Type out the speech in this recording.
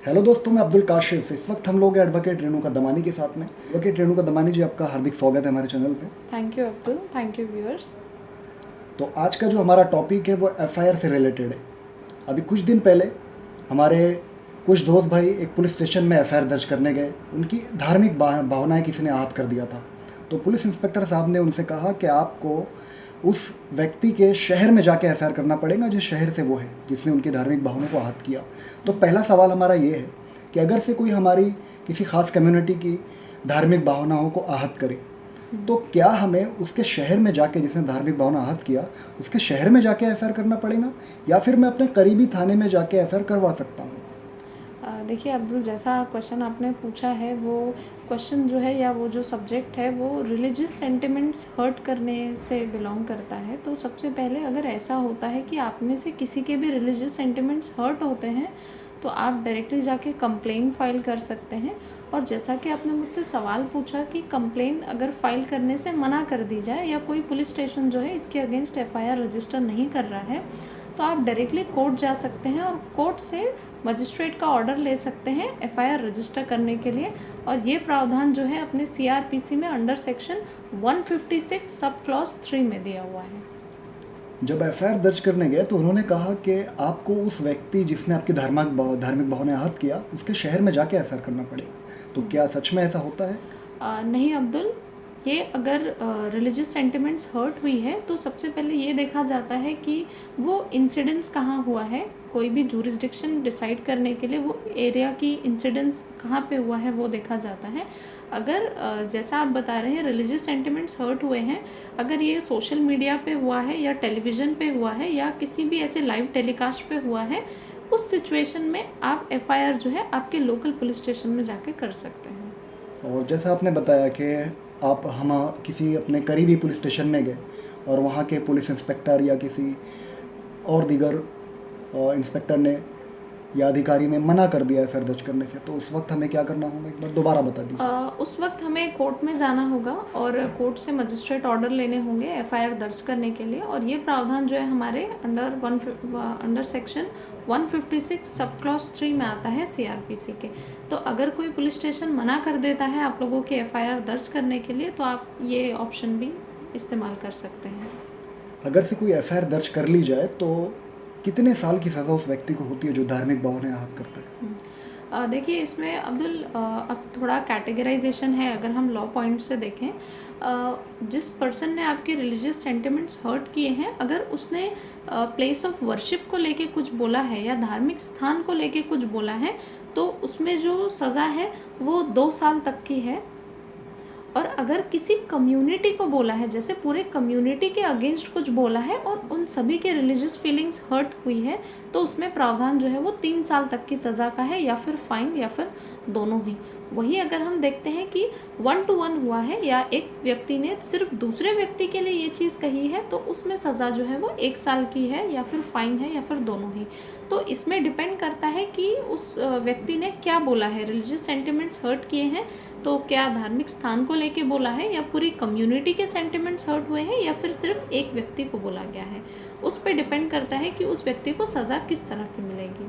Hello दोस्तों, मैं अब्दुल काशिफ। इस वक्त हम लोग हैं एडवोकेट रेणुका दमानी के साथ में। एडवोकेट रेणुका दमानी जी, आपका हार्दिक स्वागत है हमारे चैनल पे। Thank you Abdul, thank you viewers. तो आज का जो हमारा टॉपिक है वो एफआईआर से रिलेटेड है। अभी कुछ दिन पहले हमारे कुछ दोस्त भाई एक पुलिस स्टेशन में एफआईआर दर्ज करने गए। उनकी धार्मिक भावनाएं किसी ने आहत कर दिया था। तो पुलिस इंस्पेक्टर साहब ने उनसे कहा कि आपको उस व्यक्ति के शहर में जाके एफआईआर करना पड़ेगा जिस शहर से वो है, जिसने उनकी धार्मिक भावनाओं को आहत किया। तो पहला सवाल हमारा ये है कि अगर से कोई हमारी किसी ख़ास कम्युनिटी की धार्मिक भावनाओं को आहत करे, तो क्या हमें उसके शहर में जाके, जिसने धार्मिक भावना आहत किया, उसके शहर में जाके एफआईआर करना पड़ेगा या फिर मैं अपने करीबी थाने में जाके एफआईआर करवा सकता हूँ? देखिए अब्दुल, जैसा क्वेश्चन आपने पूछा है वो क्वेश्चन जो है या वो जो सब्जेक्ट है वो रिलीजियस सेंटिमेंट्स हर्ट करने से बिलोंग करता है। तो सबसे पहले अगर ऐसा होता है कि आप में से किसी के भी रिलीजियस सेंटिमेंट्स हर्ट होते हैं तो आप डायरेक्टली जाके कंप्लेंट फ़ाइल कर सकते हैं। और जैसा कि आपने मुझसे सवाल पूछा कि कंप्लेंट अगर फ़ाइल करने से मना कर दी जाए या कोई पुलिस स्टेशन जो है इसके अगेंस्ट एफआईआर रजिस्टर नहीं कर रहा है, तो आप डायरेक्टली कोर्ट जा सकते हैं और कोर्ट से मजिस्ट्रेट का ऑर्डर ले सकते हैं एफआईआर रजिस्टर करने के लिए। और ये प्रावधान जो है अपने सीआरपीसी में अंडर सेक्शन 156 सब क्लॉज 3 में दिया हुआ है। जब एफआईआर दर्ज करने गए तो उन्होंने कहा कि आपको उस व्यक्ति जिसने आपकी धार्मिक भावनाएं आहत किया, उसके शहर में जाके एफआईआर करना पड़ेगा। तो क्या सच में ऐसा होता है? नहीं अब्दुल, ये अगर रिलीजियस सेंटिमेंट्स हर्ट हुई है तो सबसे पहले ये देखा जाता है कि वो इंसिडेंस कहाँ हुआ है। कोई भी जुरिस्डिक्शन डिसाइड करने के लिए वो एरिया की इंसिडेंस कहाँ पे हुआ है वो देखा जाता है। अगर जैसा आप बता रहे हैं रिलीजियस सेंटिमेंट्स हर्ट हुए हैं, अगर ये सोशल मीडिया पे हुआ है या टेलीविज़न पे हुआ है या किसी भी ऐसे लाइव टेलीकास्ट पे हुआ है, उस सिचुएशन में आप एफआईआर जो है आपके लोकल पुलिस स्टेशन में जाके कर सकते हैं। और जैसा आपने बताया कि आप हम किसी अपने करीबी पुलिस स्टेशन में गए और वहाँ के पुलिस इंस्पेक्टर या किसी और दीगर इंस्पेक्टर ने या अधिकारी ने मना कर दिया एफआईआर दर्ज करने से, तो उस वक्त हमें क्या करना होगा? एक बार दोबारा बता दीजिए। उस वक्त हमें कोर्ट में जाना होगा और कोर्ट से मजिस्ट्रेट ऑर्डर लेने होंगे एफआईआर दर्ज करने के लिए। और ये प्रावधान जो है हमारे अंडर सेक्शन 156 सब क्लॉज 3 में आता है सीआरपीसी के। तो अगर कोई पुलिस स्टेशन मना कर देता है आप लोगों के एफआईआर दर्ज करने के लिए, तो आप ये ऑप्शन भी इस्तेमाल कर सकते हैं। अगर से कोई एफआईआर दर्ज कर ली जाए तो कितने साल की सज़ा उस व्यक्ति को होती है जो धार्मिक भावनाएं आहत करता है? देखिए इसमें अब्दुल अब थोड़ा कैटेगराइजेशन है। अगर हम लॉ पॉइंट से देखें, जिस पर्सन ने आपके रिलीजियस सेंटिमेंट्स हर्ट किए हैं, अगर उसने प्लेस ऑफ वर्शिप को लेके कुछ बोला है या धार्मिक स्थान को लेके कुछ बोला है, तो उसमें जो सज़ा है वो 2 साल तक की है। और अगर किसी कम्युनिटी को बोला है, जैसे पूरे कम्युनिटी के अगेंस्ट कुछ बोला है और उन सभी के रिलीजियस फीलिंग्स हर्ट हुई है, तो उसमें प्रावधान जो है वो 3 साल तक की सज़ा का है, या फिर फाइन या फिर दोनों ही। वही अगर हम देखते हैं कि 1 to 1 हुआ है या एक व्यक्ति ने सिर्फ दूसरे व्यक्ति के लिए ये चीज़ कही है, तो उसमें सज़ा जो है वो 1 साल की है या फिर फाइन है या फिर दोनों ही। तो इसमें डिपेंड करता है कि उस व्यक्ति ने क्या बोला है। रिलीजियस सेंटिमेंट्स हर्ट किए हैं तो क्या धार्मिक स्थान को लेके बोला है, या पूरी कम्युनिटी के सेंटिमेंट्स हर्ट हुए हैं, या फिर सिर्फ एक व्यक्ति को बोला गया है। उस पर डिपेंड करता है कि उस व्यक्ति को सज़ा किस तरह की मिलेगी।